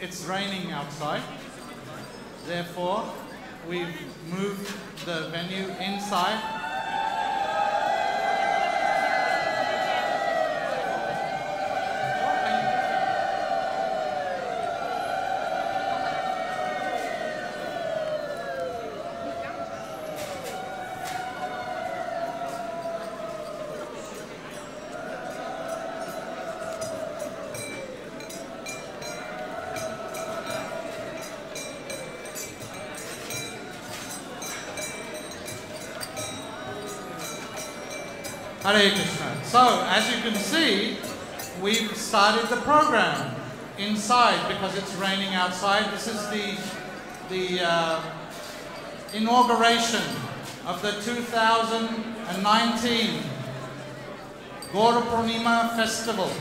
it's raining outside. Therefore, we've moved the venue inside. Hare Krishna. So, as you can see, we've started the program inside because it's raining outside. This is the inauguration of the 2019 Gaura Purnima Festival.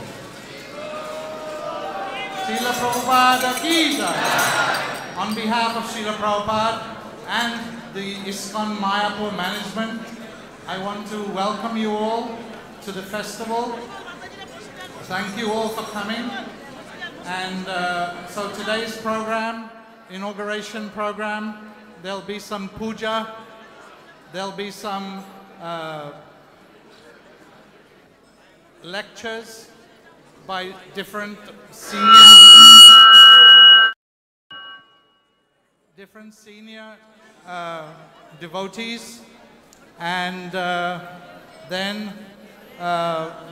Srila Prabhupada ki jai. On behalf of Srila Prabhupada and the ISKCON Mayapur management, I want to welcome you all to the festival. Thank you all for coming. And so today's program, inauguration program, there'll be some puja, there'll be some lectures by different senior devotees. And then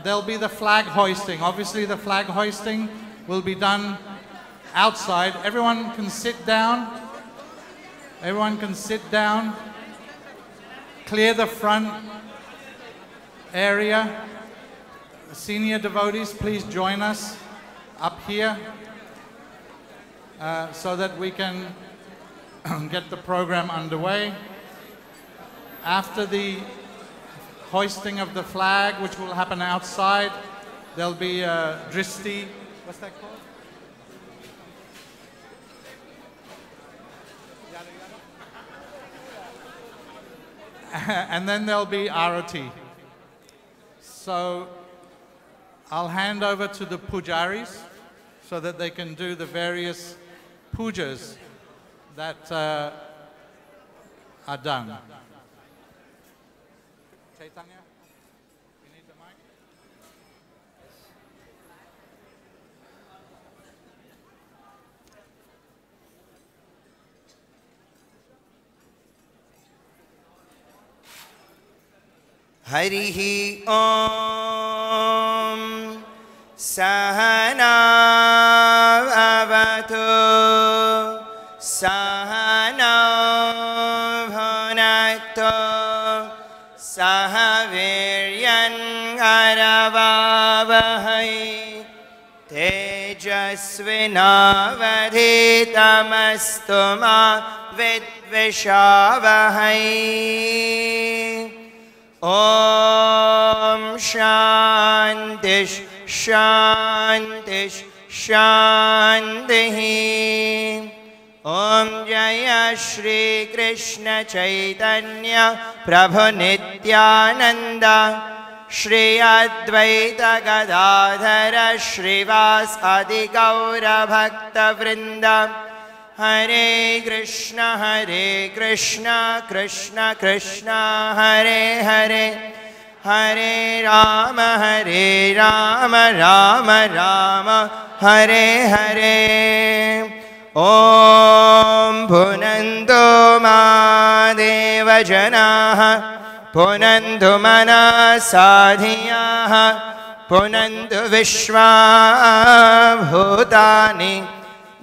there'll be the flag hoisting. Obviously the flag hoisting will be done outside. Everyone can sit down. Everyone can sit down. Clear the front area. Senior devotees, please join us up here so that we can get the program underway. After the hoisting of the flag, which will happen outside, there'll be a dristi. What's that called? And then there'll be arati. So I'll hand over to the pujaris so that they can do the various pujas that are done. Chaitanya, you need the mic? Harihi Om Sahana Avatu Sahana Bhunaktu Sahaviryan Aravavahai Tejasvinavadhitamastu ma vidvishavahai Om Shantish Shantish Shantihi Om Jaya Shri Krishna Chaitanya Prabhu Nityananda Shri Advaita Gadadhara Shrivas Adi Gaura Bhakta Vrinda Hare Krishna Krishna Krishna Hare Hare Hare Rama Rama Rama Hare Hare Om Bhunantu Madeva Janaha Punantu Manasadhiyaha Punantu Vishwa Bhutani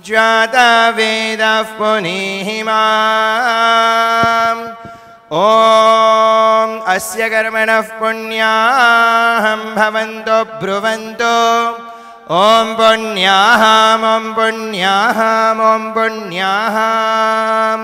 Jata Veda Punihimam Om Asya Karmanah Punyaham Bhavanto Bhruvanto Om Punyaham Om Punyaham Om Punyaham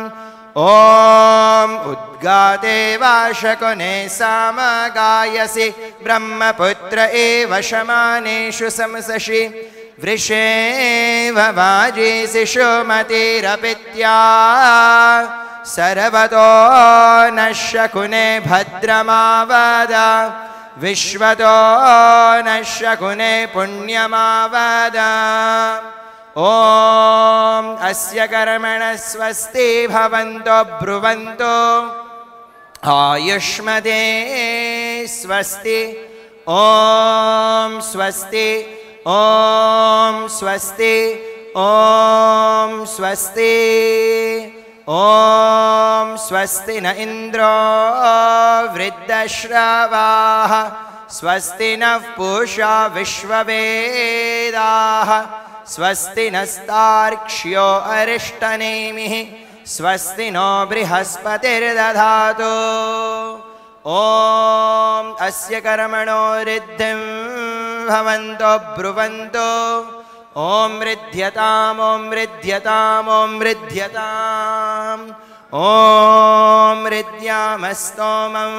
Om Udgate Vashakone Samagayasi Brahmaputra Eva Shamaneshu Samsashi Vrisheva Vajisishu Matirapitya Sarvato Nashakune Bhadramavada Vishvato Nashakune Punyamavada Om अस्य कर्मणः स्वस्ति भवन्तो ब्रुवन्तो आयुष्मते स्वस्ति ॐ स्वस्ति ॐ स्वस्ति ॐ स्वस्ति ॐ स्वस्ति न इन्द्रो वृद्धश्रवाः स्वस्ति नः पूषा विश्ववेदाः स्वस्ति नस्तार्क्ष्यो अरिष्टनेमिः स्वस्ति नो बृहस्पतिर्दधातु ॐ अस्य कर्मणो रिद्धिं भवन्तो ब्रुवन्तो ॐ रिध्यताम् ॐ रिध्यताम् ॐ रिध्यताम् ॐ रिद्यामस्तोमं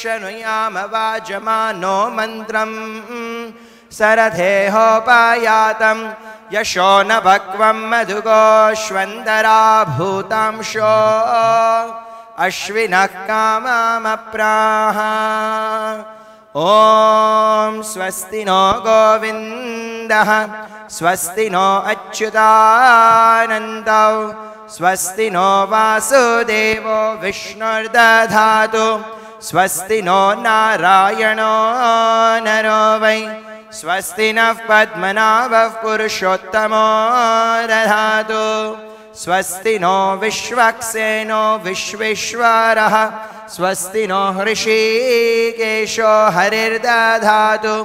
शनुयाम वाजमानो मन्त्रं सरथेहोपायातं यशो न भक्वं मधुगोष्वन्दरा भूतांशो अश्विनः काममप्राह ॐ स्वस्ति नो गोविन्दः स्वस्ति नो अच्युतानन्दौ स्वस्ति नो वासुदेवो विष्णुर्दधातु स्वस्ति नो नारायणो नरो वै स्वस्ति नः पद्मनाभः पुरुषोत्तमो दधातु स्वस्ति नो विश्वक्सेनो विश्वेश्वरः स्वस्ति नो हृषीकेशो हरिर्दधातु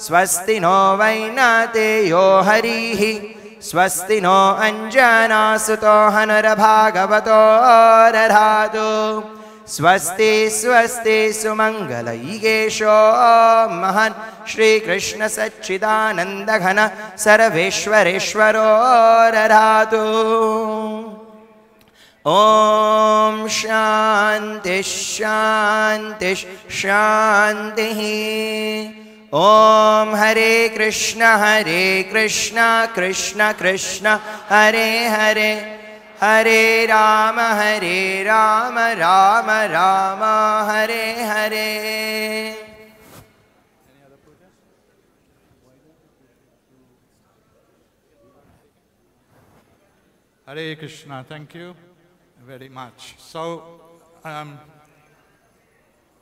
स्वस्ति नो वैनातेयो हरिः स्वस्ति नो अञ्जनासुतो हनुर्भागवतो दधातु स्वस्ति स्वस्ति सुमङ्गलैकेशो महान् श्रीकृष्ण सच्चिदानन्दघन सर्वेश्वरेश्वरो दधातु ॐ शान्ति शान्ति शान्तिः ॐ हरे Krishna Krishna Krishna Hare Hare Hare Ram Ram Ram Hare Hare Hare Krishna, thank you very much. So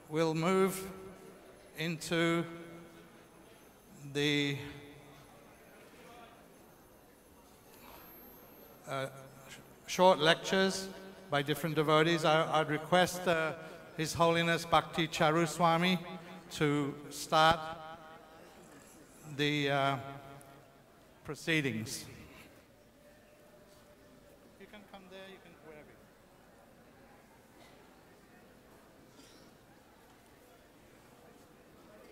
we'll move into the short lectures by different devotees. I'd request His Holiness Bhakti Charu Swami to start the proceedings. You can come there, you can wherever.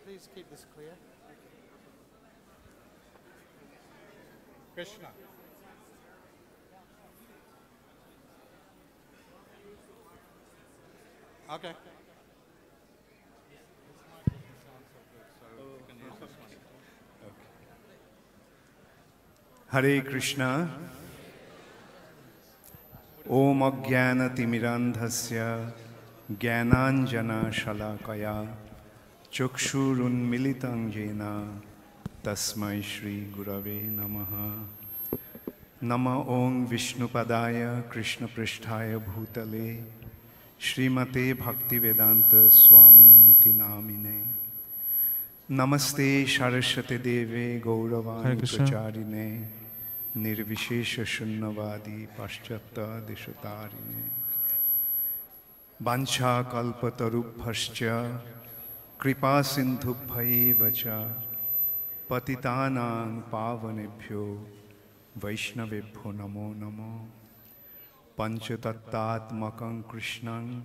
Please keep this clear. Krishna. Okay. Hare Krishna. Om Ajnanatimirandhasya Jnananjana Shalakaya Chukshurunmilitam Jena Tasmai Shri Gurave Namaha. Nama Om Vishnupadaya Krishna Pristhaya Bhutale Srimate Bhaktivedanta Swami Niti Namine. Namaste Saraswati Deve Gauravani Pracharine Nirvishesha Shunnavadi Paschata Deshatarine Vancha Kalpatarubhascha Kripa Sindhubhai Vacha Patitanang Pavanebhyo Vaishnavebhyo Namo Namo Panchatattatmakam Krishnam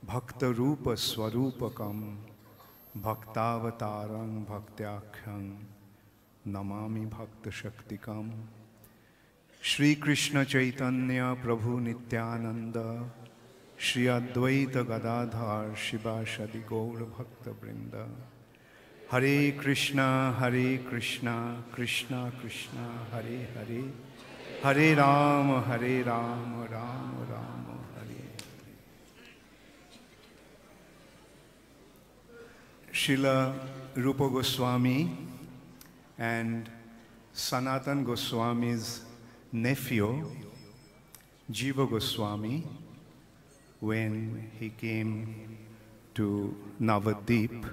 Bhakta Rupa Swarupakam Bhaktavatarang Bhaktyakham Namami Bhakta Shaktikam Shri Krishna Chaitanya Prabhu Nityananda Shri Advaita Gadadhar Shivashadi Gaura Bhakta Vrinda Hare Krishna Krishna Krishna Hare Hare Hare Rama Rama Rama Hare. Srila Rupa Goswami and Sanatan Goswami's nephew, Jiva Goswami, when he came to Navadvip,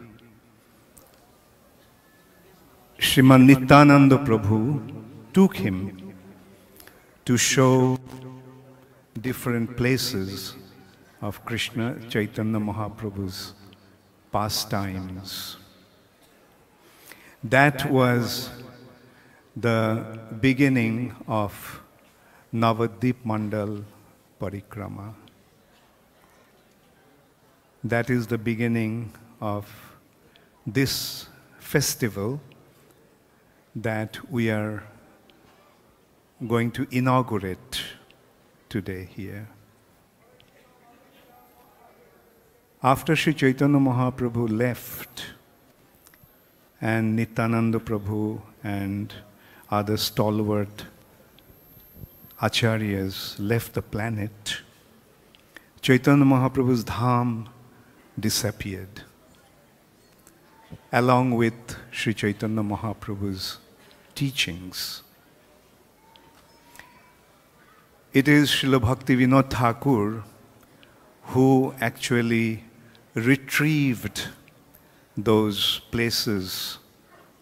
Sriman Nityananda Prabhu took him to show different places of Krishna Chaitanya Mahaprabhu's pastimes. That was the beginning of Navadvip Mandal Parikrama. That is the beginning of this festival that we are going to inaugurate today here. After Sri Chaitanya Mahaprabhu left and Nityananda Prabhu and other stalwart acharyas left the planet, Chaitanya Mahaprabhu's dham disappeared, along with Sri Chaitanya Mahaprabhu's teachings. It is Srila Bhaktivinoda Thakur who actually retrieved those places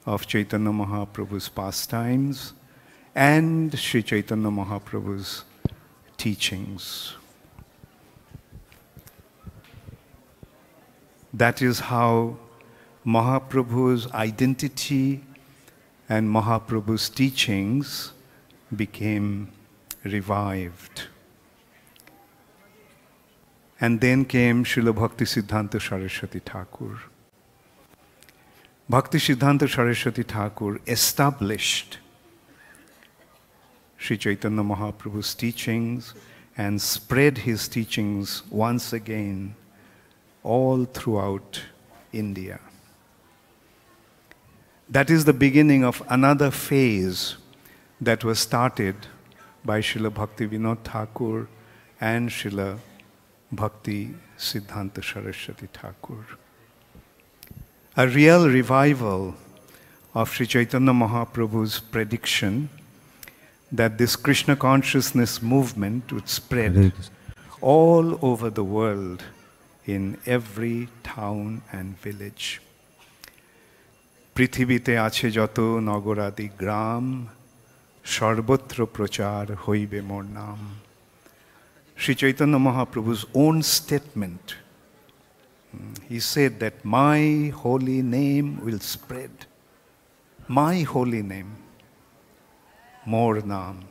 of Chaitanya Mahaprabhu's pastimes and Sri Chaitanya Mahaprabhu's teachings. That is how Mahaprabhu's identity and Mahaprabhu's teachings became revived. And then came Srila Bhakti Siddhanta Saraswati Thakur. Bhakti Siddhanta Saraswati Thakur established Sri Chaitanya Mahaprabhu's teachings and spread his teachings once again all throughout India. That is the beginning of another phase that was started by Srila Bhaktivinoda Thakur and Srila Bhakti Siddhanta Saraswati Thakur. A real revival of Sri Chaitanya Mahaprabhu's prediction that this Krishna consciousness movement would spread all over the world in every town and village. Prithibite ache joto nagoradi gram, sarbotra prachar hoibe mor naam. Sri Chaitanya Mahaprabhu's own statement, he said that my holy name will spread. My holy name, more naam.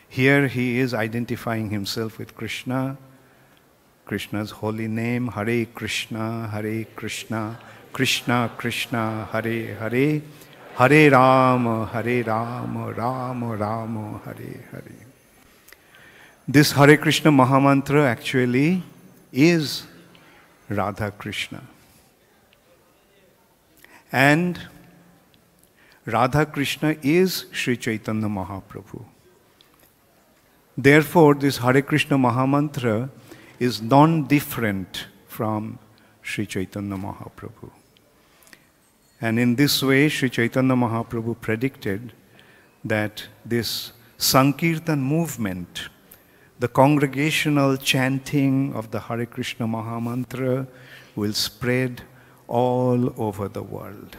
Here he is identifying himself with Krishna, Krishna's holy name, Hare Krishna, Krishna Krishna, Hare Hare, Hare Rama, Rama Rama, Hare Hare. This Hare Krishna Mahamantra actually is Radha Krishna. And Radha Krishna is Sri Chaitanya Mahaprabhu. Therefore, this Hare Krishna Mahamantra is non-different from Sri Chaitanya Mahaprabhu. And in this way, Sri Chaitanya Mahaprabhu predicted that this Sankirtan movement, the congregational chanting of the Hare Krishna Mahamantra, will spread all over the world.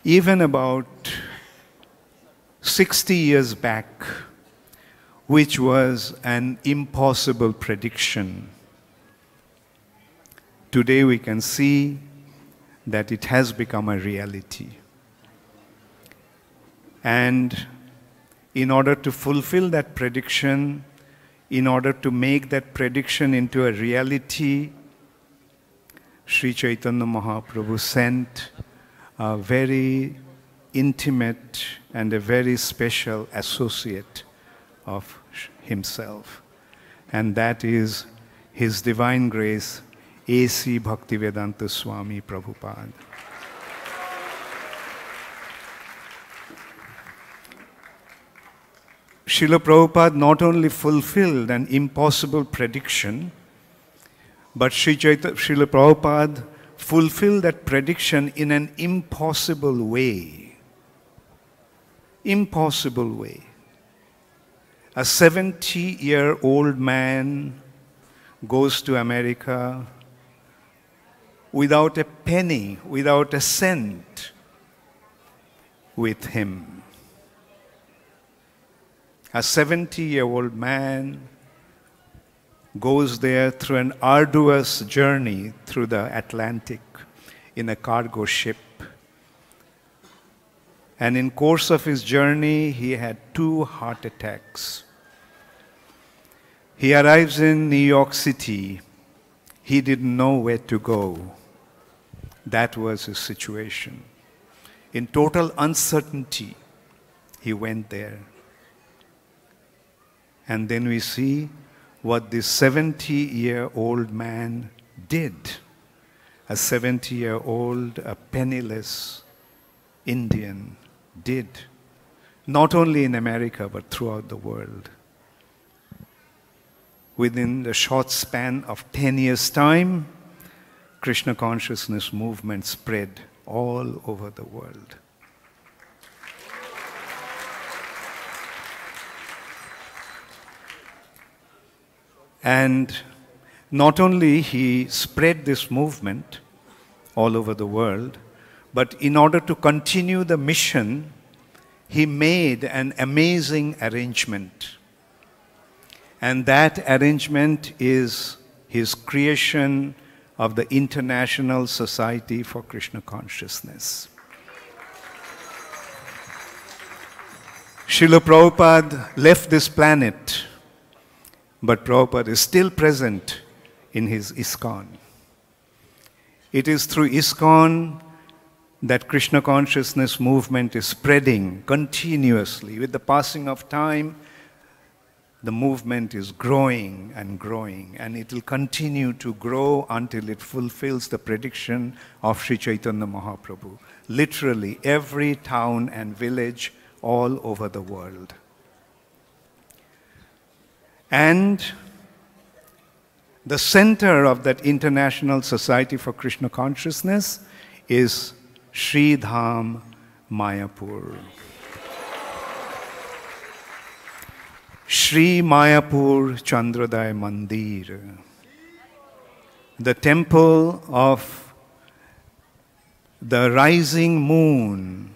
Even about 60 years back, which was an impossible prediction, today we can see that it has become a reality. And in order to fulfill that prediction, in order to make that prediction into a reality, Sri Chaitanya Mahaprabhu sent a very intimate and a very special associate of himself. And that is His Divine Grace, A.C. Bhaktivedanta Swami Prabhupada. Srila Prabhupada not only fulfilled an impossible prediction, but Srila Prabhupada fulfilled that prediction in an impossible way. impossible way. A 70-year-old man goes to America without a penny, without a cent with him. A 70-year-old man goes there through an arduous journey through the Atlantic in a cargo ship. And in course of his journey, he had 2 heart attacks. He arrives in New York City. He didn't know where to go. That was his situation. In total uncertainty, he went there. And then we see what this 70-year-old man did. A 70-year-old, a penniless Indian did. Not only in America, but throughout the world. Within the short span of 10 years' time, Krishna consciousness movement spread all over the world. And not only he spread this movement all over the world, but in order to continue the mission, he made an amazing arrangement. And that arrangement is his creation of the International Society for Krishna Consciousness. Srila Prabhupada left this planet, but Prabhupada is still present in his ISKCON. It is through ISKCON that Krishna consciousness movement is spreading continuously. With the passing of time, the movement is growing, and it will continue to grow until it fulfills the prediction of Sri Chaitanya Mahaprabhu. Literally, every town and village all over the world. And the center of that International Society for Krishna Consciousness is Sri Dham, Mayapur. Sri Mayapur Chandrodaya Mandir, the temple of the rising moon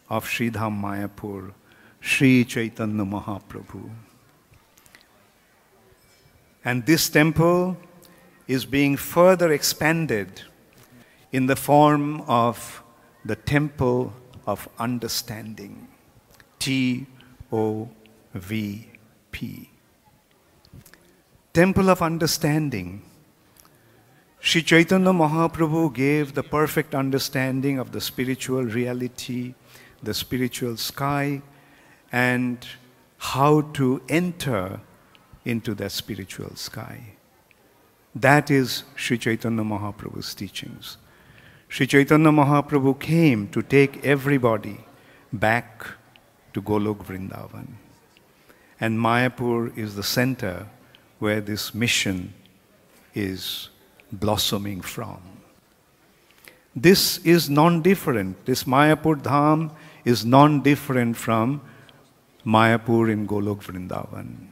of Sri Dham Mayapur, Sri Chaitanya Mahaprabhu. And this temple is being further expanded in the form of the Temple of Understanding, TOVP. Temple of Understanding. Sri Chaitanya Mahaprabhu gave the perfect understanding of the spiritual reality, the spiritual sky, and how to enter into that spiritual sky. That is Sri Chaitanya Mahaprabhu's teachings. Sri Chaitanya Mahaprabhu came to take everybody back to Golok Vrindavan. And Mayapur is the center where this mission is blossoming from. This is non-different. This Mayapur Dham is non-different from Mayapur in Golok Vrindavan.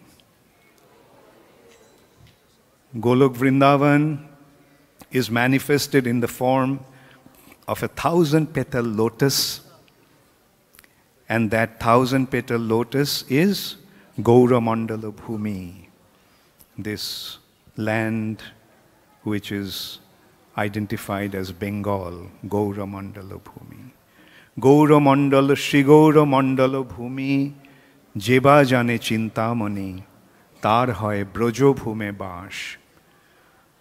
Golok Vrindavan is manifested in the form of 1,000-petal lotus, and that 1,000-petal lotus is Gaura Mandala Bhumi, this land which is identified as Bengal, Gaura Mandala Bhumi. Gaura Mandala, Shri Gaura Mandala Bhumi, Jeba Jane Chintamani, Tar Hoy Brojo Bhume Bash.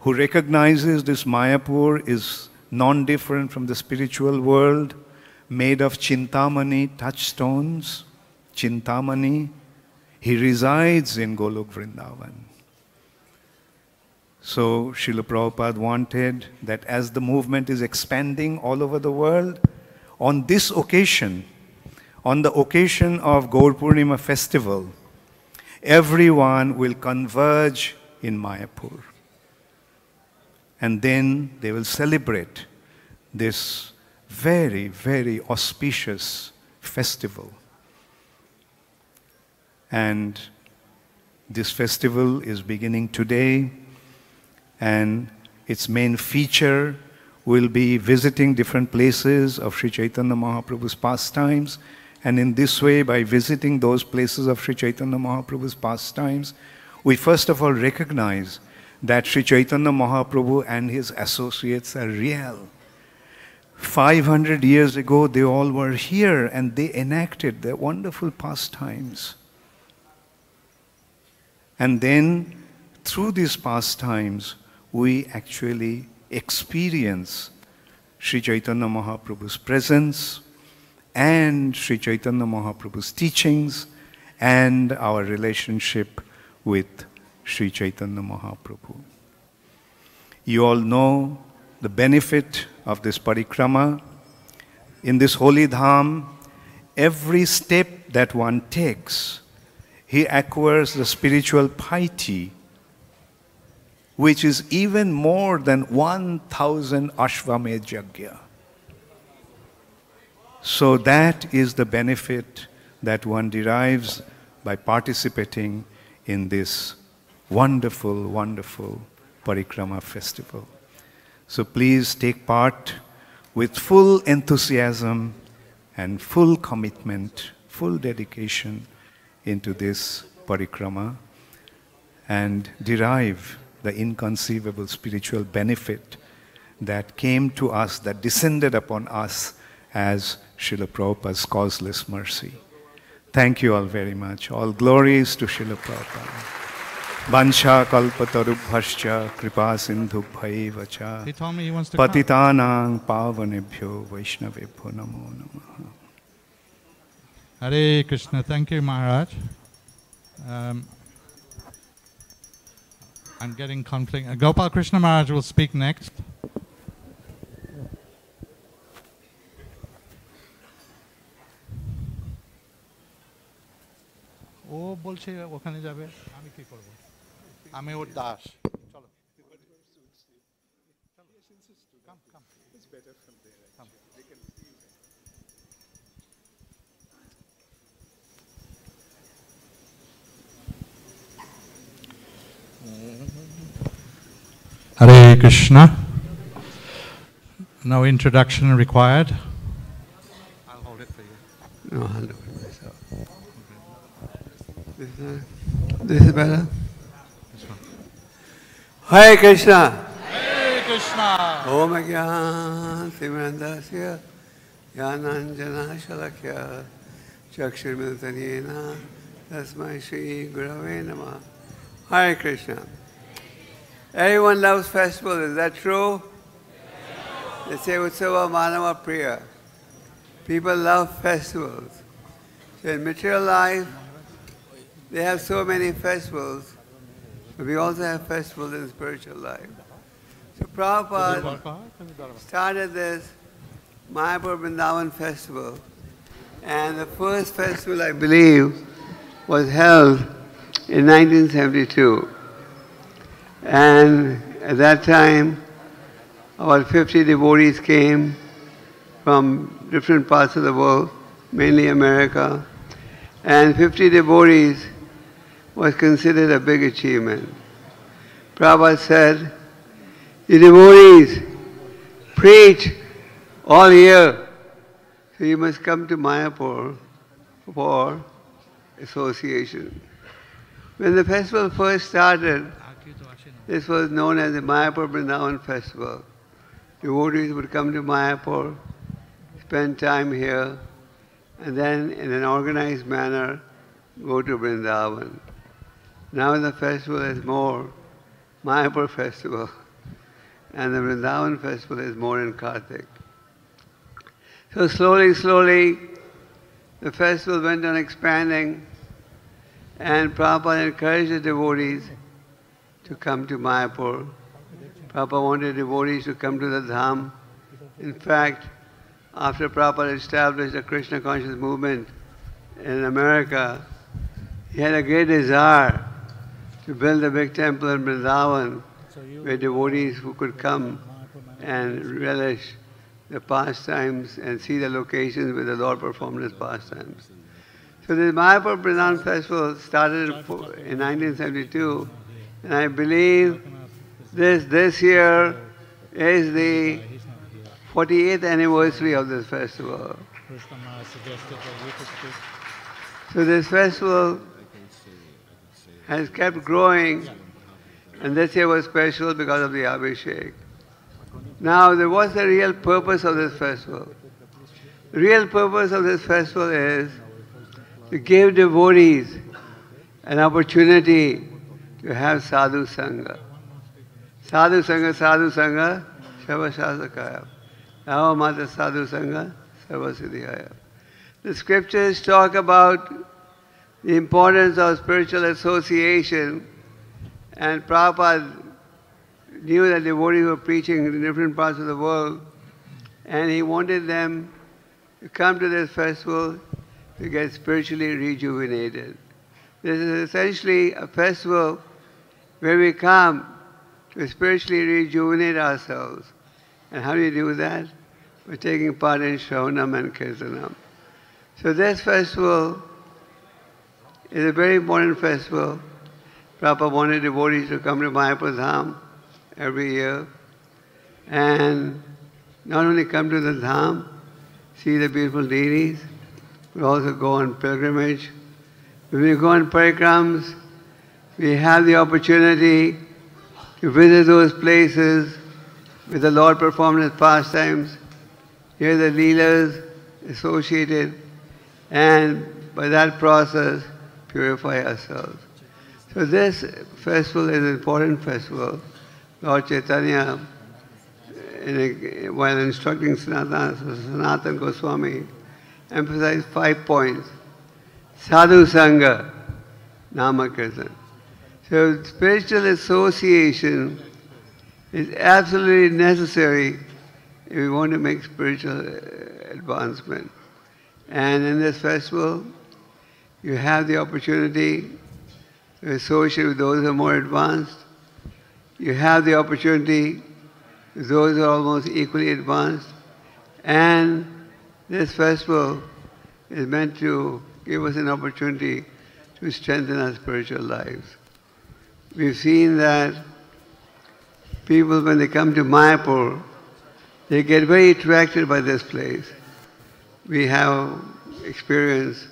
Who recognizes this Mayapur is non-different from the spiritual world, made of Chintamani touchstones, Chintamani, he resides in Golok Vrindavan. So Srila Prabhupada wanted that as the movement is expanding all over the world, on this occasion, on the occasion of Gaur Purnima festival, everyone will converge in Mayapur. And then they will celebrate this very, very auspicious festival And this festival is beginning today, and its main feature will be visiting different places of Sri Chaitanya Mahaprabhu's pastimes. And in this way, by visiting those places of Sri Chaitanya Mahaprabhu's pastimes, we first of all recognize that Sri Chaitanya Mahaprabhu and his associates are real. 500 years ago, they all were here and they enacted their wonderful pastimes. And then, through these pastimes, we actually experience Sri Chaitanya Mahaprabhu's presence and Sri Chaitanya Mahaprabhu's teachings and our relationship with Sri Chaitanya Mahaprabhu. You all know the benefit of this parikrama. In this holy dham, every step that one takes, he acquires the spiritual piety, which is even more than 1,000 Ashvamed Yajna. So that is the benefit that one derives by participating in this wonderful, wonderful parikrama festival. So please take part with full enthusiasm and full commitment, full dedication into this parikrama and derive the inconceivable spiritual benefit that came to us, that descended upon us as Srila Prabhupada's causeless mercy. Thank you all very much. All glories to Srila Prabhupada. Vansha kalpatarubhascha kripa sindhubhaiva cha He told me he wants to come. patitanang pavanebhyo vaishnavebhyo namo namaha. Hare Krishna. Thank you, Maharaj. I'm getting conflict. Gopal Krishna Maharaj will speak next. ও বলছে ওখানে যাবে আমি কি করব আমি ওর দাস চলো Come, come. It's better from there. Come. They can see you. Hare Krishna. No introduction required. I'll hold it for you. No, I'll do it myself. This is better? This one. Hare Krishna. Hare Krishna. Om Agyan Simrandasya Yananjana Shalakya Chakshirmiltanena Tasmai Shri Gurave Namah. Hare Krishna. Everyone loves festivals, is that true? They say Utsava Manava Priya. People love festivals. So in material life, they have so many festivals, but we also have festivals in spiritual life. So Prabhupada started this Mayapur Vrindavan festival, and the first festival, I believe, was held in 1972. And at that time, about 50 devotees came from different parts of the world, mainly America, and 50 devotees was considered a big achievement. Prabhupada said, the devotees preach all year, so you must come to Mayapur for association. When the festival first started, this was known as the Mayapur Vrindavan Festival. Devotees would come to Mayapur, spend time here, and then in an organized manner go to Vrindavan. Now the festival is more Mayapur festival, and the Vrindavan festival is more in Kartik. So slowly, the festival went on expanding, and Prabhupada encouraged the devotees to come to Mayapur. Prabhupada wanted devotees to come to the Dham. In fact, after Prabhupada established the Krishna conscious movement in America, he had a great desire to build a big temple in Vrindavan where devotees who could come and relish the pastimes and see the locations where the Lord performed his pastimes. So the Mayapur Pradhan Festival started in 1972, and I believe this year is the 48th anniversary of this festival. So this festival has kept growing, and this year was special because of the Abhishek. Now, what's the real purpose of this festival? The real purpose of this festival is to give devotees an opportunity to have sadhu sangha. Sadhu sangha, Shava Shasakaya. Now Mata sadhu sangha, Sarva Siddhihaya. The scriptures talk about the importance of spiritual association, and Prabhupada knew that devotees were preaching in different parts of the world, and he wanted them to come to this festival to get spiritually rejuvenated. This is essentially a festival where we come to spiritually rejuvenate ourselves. And how do you do that? By taking part in Shravanam and Kirtanam. So this festival is a very important festival. Prabhupada wanted devotees to come to Mayapur Dham every year and not only come to the Dham, see the beautiful deities, we also go on pilgrimage. When we go on parikrams, we have the opportunity to visit those places where the Lord performed His pastimes, hear the leelas associated, and by that process purify ourselves. So this festival is an important festival. Lord Chaitanya, while instructing Sanatana Goswami, emphasized 5 points. Sadhu Sangha, Nama Kirtan. So spiritual association is absolutely necessary if we want to make spiritual advancement. And in this festival, you have the opportunity to associate with those who are more advanced. You have the opportunity with those who are almost equally advanced. And this festival is meant to give us an opportunity to strengthen our spiritual lives. We've seen that people, when they come to Mayapur, they get very attracted by this place. We have experience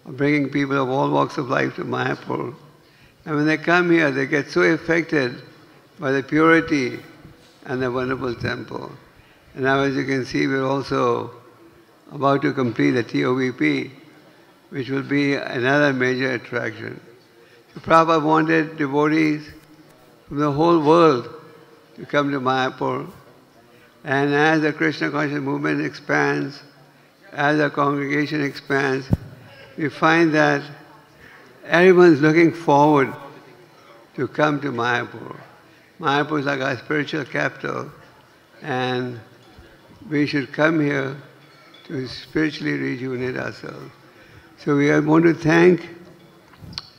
of bringing people of all walks of life to Mayapur. And when they come here, they get so affected by the purity and the wonderful temple. And now, as you can see, we're also about to complete the TOVP, which will be another major attraction. So Prabhupada wanted devotees from the whole world to come to Mayapur. And as the Krishna conscious movement expands, as the congregation expands, we find that everyone's looking forward to come to Mayapur. Mayapur is like our spiritual capital, and we should come here to spiritually rejuvenate ourselves. So we want to thank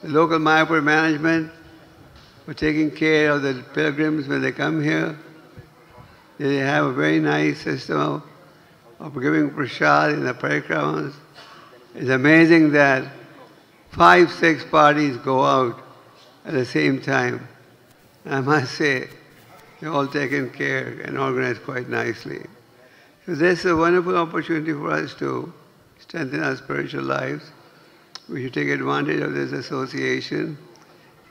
the local Mayapur management for taking care of the pilgrims when they come here. They have a very nice system of giving prasad in the parikramas. It's amazing that 5, 6 parties go out at the same time. I must say, they're all taken care and organized quite nicely. So this is a wonderful opportunity for us to strengthen our spiritual lives. We should take advantage of this association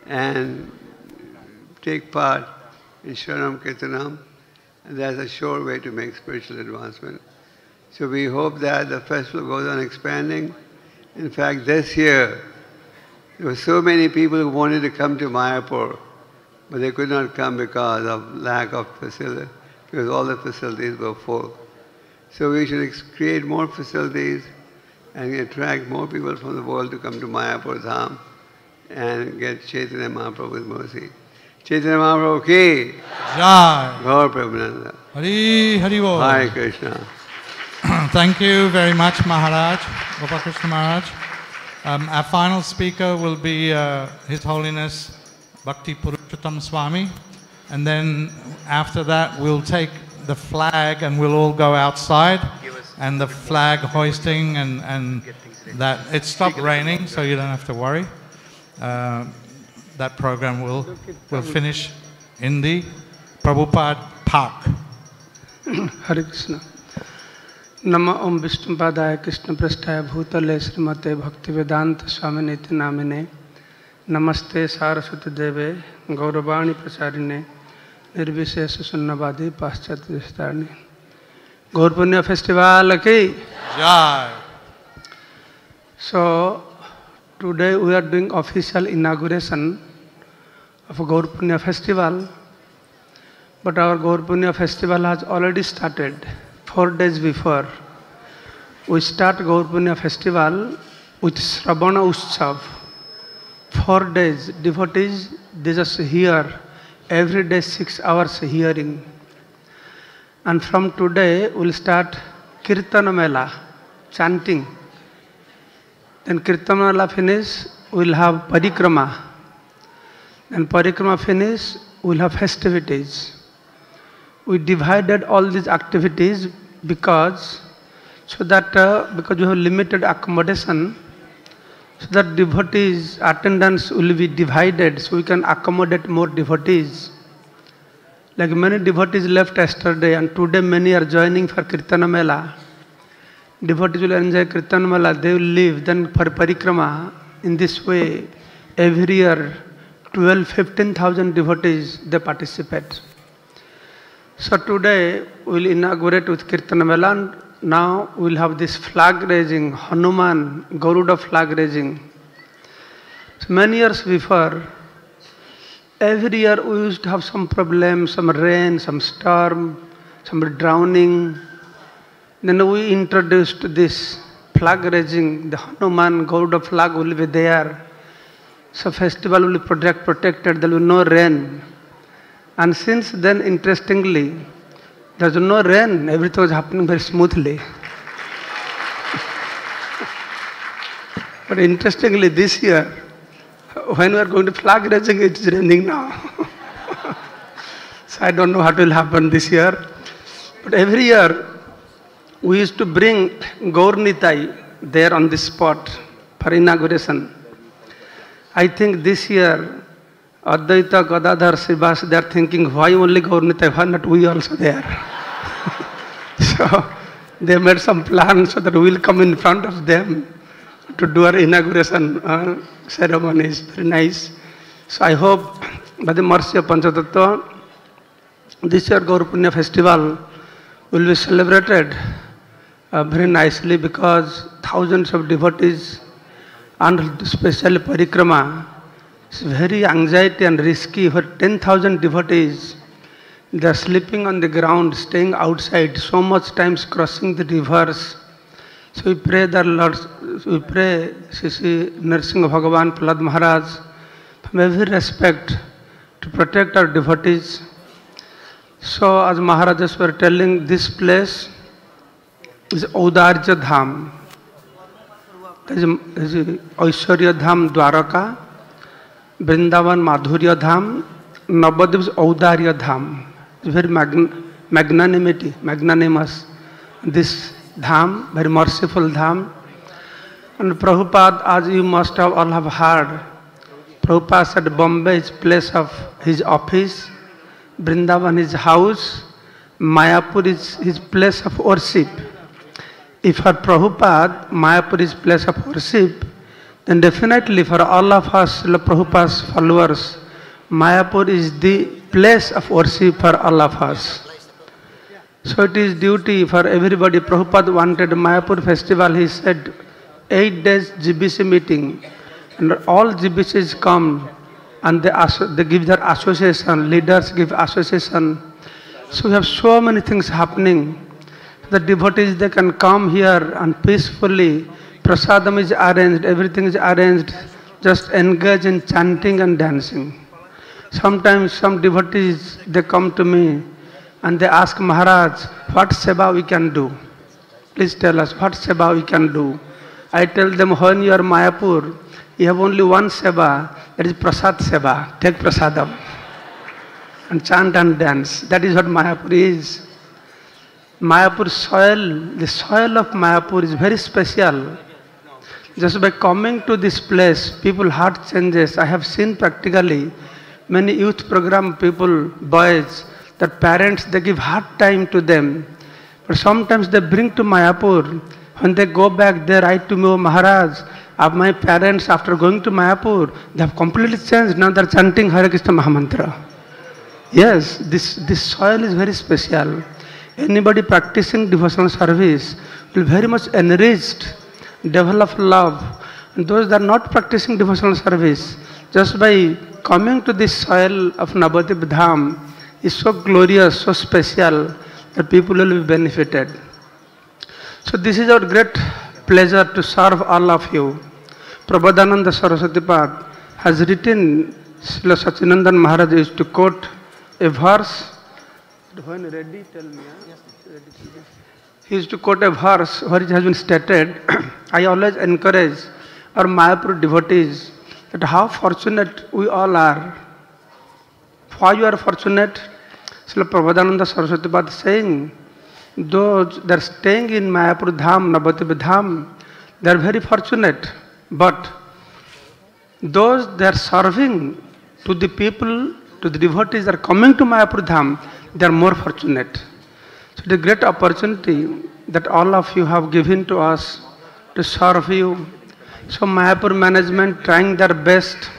and take part in Shravanam Kirtanam, and that's a sure way to make spiritual advancement. So we hope that the festival goes on expanding. In fact, this year, there were so many people who wanted to come to Mayapur, but they could not come because of lack of facility, because all the facilities were full. So we should create more facilities and attract more people from the world to come to Mayapur Dham and get Chaitanya Mahaprabhu's mercy. Chaitanya Mahaprabhu ki Jai. Gaur Prabhupada. Hari Hari Bol. Hare Krishna. Thank you very much, Maharaj, Gopal Maharaj. Our final speaker will be His Holiness Bhakti Purushottam Swami, and then after that we'll take the flag and we'll all go outside and the flag hoisting and that it stopped raining, so you don't have to worry. That program will finish in the Prabhupada Park. Hare Krishna. Nama Om Vishnupadaya Krishna Prasthaya Bhutale Srimate Bhaktivedanta Swaminiti Namine Namaste Saraswati Deve Gauravani Prasarine Nirvishesha Sunnavadi Paschatya Vistarni Gaur Punya Festival ki Jai. So today we are doing official inauguration of Gaur Punya Festival, but our Gaur Punya Festival has already started 4 days before. We start Gaur Punya Festival with Shravana Utsav. 4 days, devotees, they just hear, every day 6 hours hearing. And from today, we'll start Kirtana Mela, chanting. Then Kirtana Mela finish, we'll have Parikrama. Then Parikrama finish, we'll have festivities. We divided all these activities because we have limited accommodation, so that devotees' attendance will be divided, so we can accommodate more devotees. Like many devotees left yesterday, and today many are joining for Kirtana Mela. Devotees will enjoy Kirtana Mela, they will leave, then for Parikrama. In this way, every year, 12,000-15,000 devotees, they participate. So today, we will inaugurate with Kirtana Mela, and now we will have this flag raising, Hanuman, Garuda flag raising. So many years before, every year we used to have some problem, some rain, some storm, some drowning. Then we introduced this flag raising, the Hanuman, Garuda flag will be there. So festival will be protected, there will be no rain. And since then, interestingly, there was no rain, everything was happening very smoothly. But interestingly, this year, when we are going to flag raising, it is raining now. So I don't know what will happen this year. But every year, we used to bring Gaur Nitai there on this spot for inauguration. I think this year, Advaita, Gadadhar, Srivas, they are thinking, why only Gaur Nitai, why not we also there? So they made some plans so that we will come in front of them to do our inauguration ceremonies. Very nice. So I hope, by the mercy of Panchatattva, this year Gaur Punya Festival will be celebrated very nicely, because thousands of devotees, and especially Parikrama, it's very anxiety and risky. For 10,000 devotees, they are sleeping on the ground, staying outside, so much times crossing the rivers. So we pray that Lord, we pray Sri Narsingha Bhagavan, Prahlad Maharaj, from every respect, to protect our devotees. So as Maharajas were telling, this place is Audarya Dham. There is Aishwarya Dham Dwaraka, Vrindavan Madhurya Dham, Navadvip is Audarya Dham. It's very magnanimous. This Dham, very merciful Dham. And Prabhupada, as you must have all have heard, Prabhupada said Bombay is place of his office, Vrindavan is house, Mayapur is his place of worship. If for Prabhupada, Mayapur is place of worship, then definitely for all of us, Prabhupada's followers, Mayapur is the place of worship for all of us. So it is duty for everybody. Prabhupada wanted Mayapur festival, he said 8 days GBC meeting, and all GBCs come and they give their association, leaders give association. So we have so many things happening. The devotees, they can come here and peacefully, prasadam is arranged, everything is arranged, just engage in chanting and dancing. Sometimes some devotees, they come to me and they ask Maharaj, what seva we can do? Please tell us, what seva we can do? I tell them, when you are Mayapur, you have only one seva, that is prasad seva. Take prasadam and chant and dance. That is what Mayapur is. Mayapur soil, the soil of Mayapur is very special. Just by coming to this place, people heart changes. I have seen practically many youth program people, boys, that parents, they give hard time to them. But sometimes they bring to Mayapur. When they go back, they write to me, "Oh Maharaj, my parents, after going to Mayapur, they have completely changed. Now they're chanting Hare Krishna Mahamantra." Yes, this soil is very special. Anybody practicing devotional service will very much enriched, develop love. And those that are not practicing devotional service, just by coming to this soil of Navadip Dham, is so glorious, so special, that people will be benefited. So this is our great pleasure to serve all of you. Prabodhananda Saraswati Pad has written, Srila Sachinandan Maharaj used to quote a verse. When ready, tell me. Yes, ready. He used to quote a verse where it has been stated, I always encourage our Mayapur devotees that how fortunate we all are. Why you are fortunate? Srila Prabodhananda Saraswati Pad saying, those that are staying in Mayapur Dham, Navadip Dham, they are very fortunate. But those that are serving to the people, to the devotees that are coming to Mayapur Dham, they are more fortunate. So the great opportunity that all of you have given to us to serve you. So Mayapur management trying their best.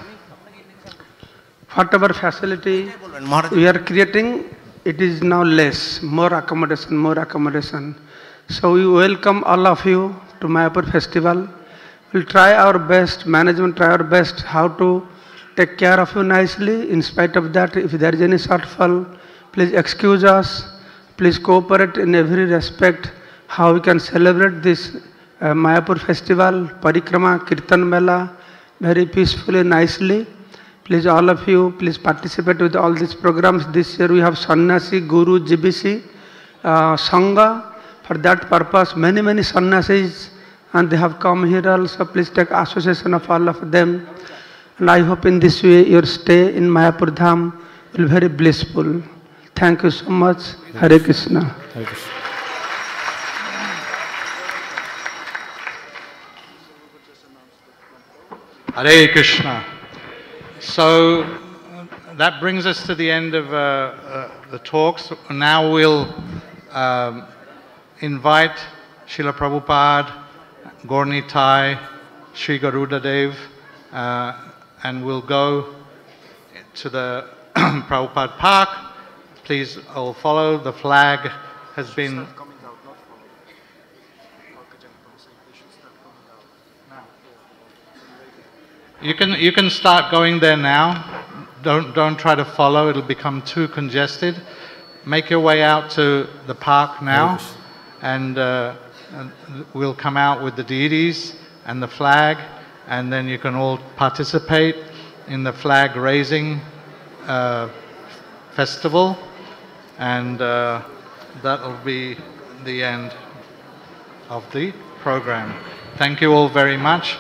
Whatever facility we are creating, it is now less, more accommodation, more accommodation. So we welcome all of you to Mayapur festival. We'll try our best, management try our best how to take care of you nicely. In spite of that, if there is any shortfall, please excuse us. Please cooperate in every respect how we can celebrate this Mayapur festival, Parikrama, Kirtan Mela, very peacefully, nicely. Please all of you, please participate with all these programs. This year we have Sannyasi, Guru, GBC, Sangha. For that purpose, many sannyasis, and they have come here also. Please take association of all of them. And I hope in this way your stay in Mayapur Dham will be very blissful. Thank you so much. Hare Krishna. Hare Krishna. Hare Krishna. So that brings us to the end of the talks. Now we'll invite Srila Prabhupada, Gaur Nitai, Sri Garuda Dev, and we'll go to the Prabhupada Park. Please all follow. The flag has been... You can start going there now. Don't try to follow. It'll become too congested. Make your way out to the park now, and we'll come out with the deities and the flag, and then you can all participate in the flag raising festival, and that'll be the end of the program. Thank you all very much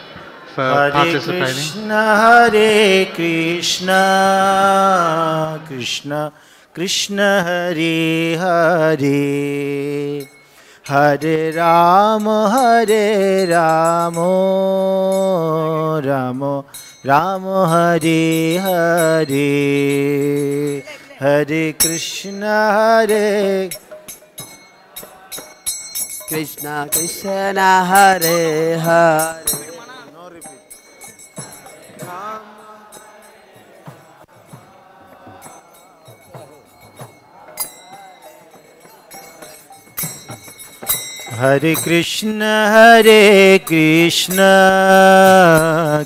for participating. Hare Krishna, Krishna Krishna Hare Hare, Hare Rama, Hare Rama, Rama Rama, Hare Hare, Hare Krishna, Hare Krishna, Krishna Hare Hare. Hare Krishna, Hare Krishna,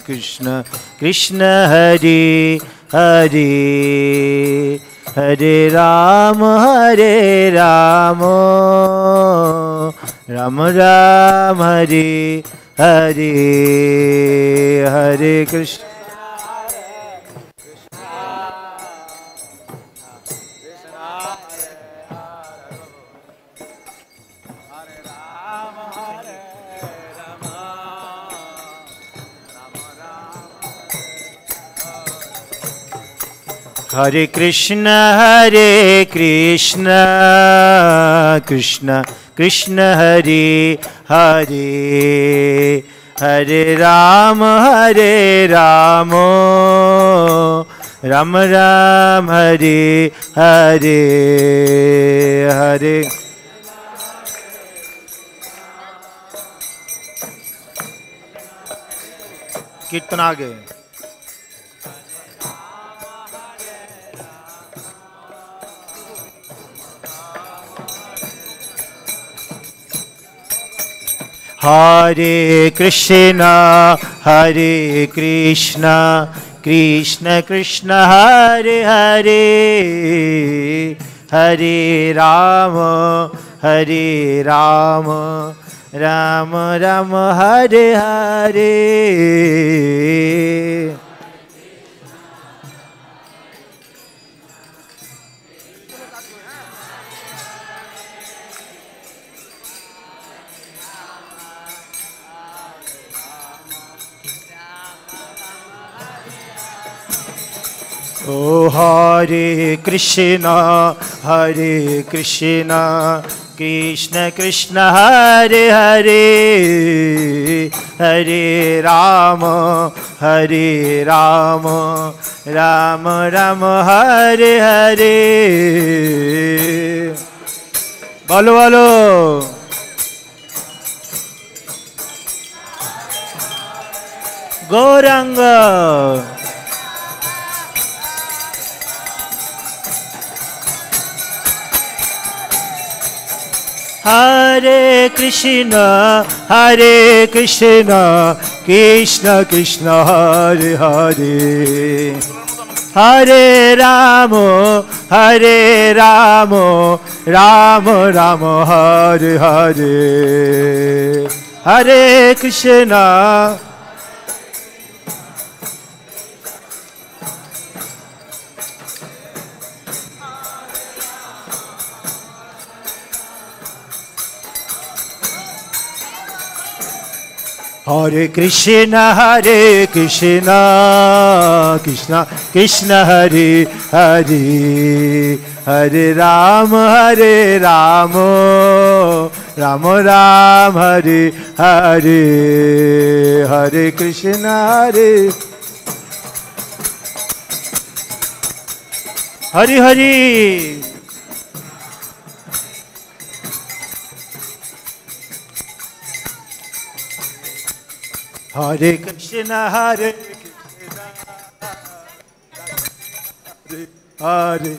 Krishna Krishna Hare Hare, Hare Rama, Hare Rama, Rama Rama, Hare Hare, Hare Krishna. Hare Krishna, Hare Krishna, Krishna Krishna Hare Hare, Hare Ram, Hare Ram, Ram Ram, Hare Hare, Hare. कीर्तन आगे. Hare Krishna, Hare Krishna, Krishna Krishna, Hare Hare, Hare Rama, Hare Rama, Rama Rama, Hare Hare. Oh, Hare Krishna, Hare Krishna, Krishna Krishna, Hare Hare, Hare Rama, Hare Rama, Rama Rama, Hare Hare. Bolo bolo. Gauranga. Hare Krishna, Hare Krishna, Krishna Krishna, Hare Hare, Hare Rama, Hare Rama, Rama Rama, Hare Hare, Hare Krishna. Hare Krishna, Hare Krishna, Krishna Krishna, Hare Hare, Hare Rama, Hare Rama, Rama Rama, Hare Hare, Hare Krishna, Hare Hare Hare. Hare Krishna, Hare Krishna, Hare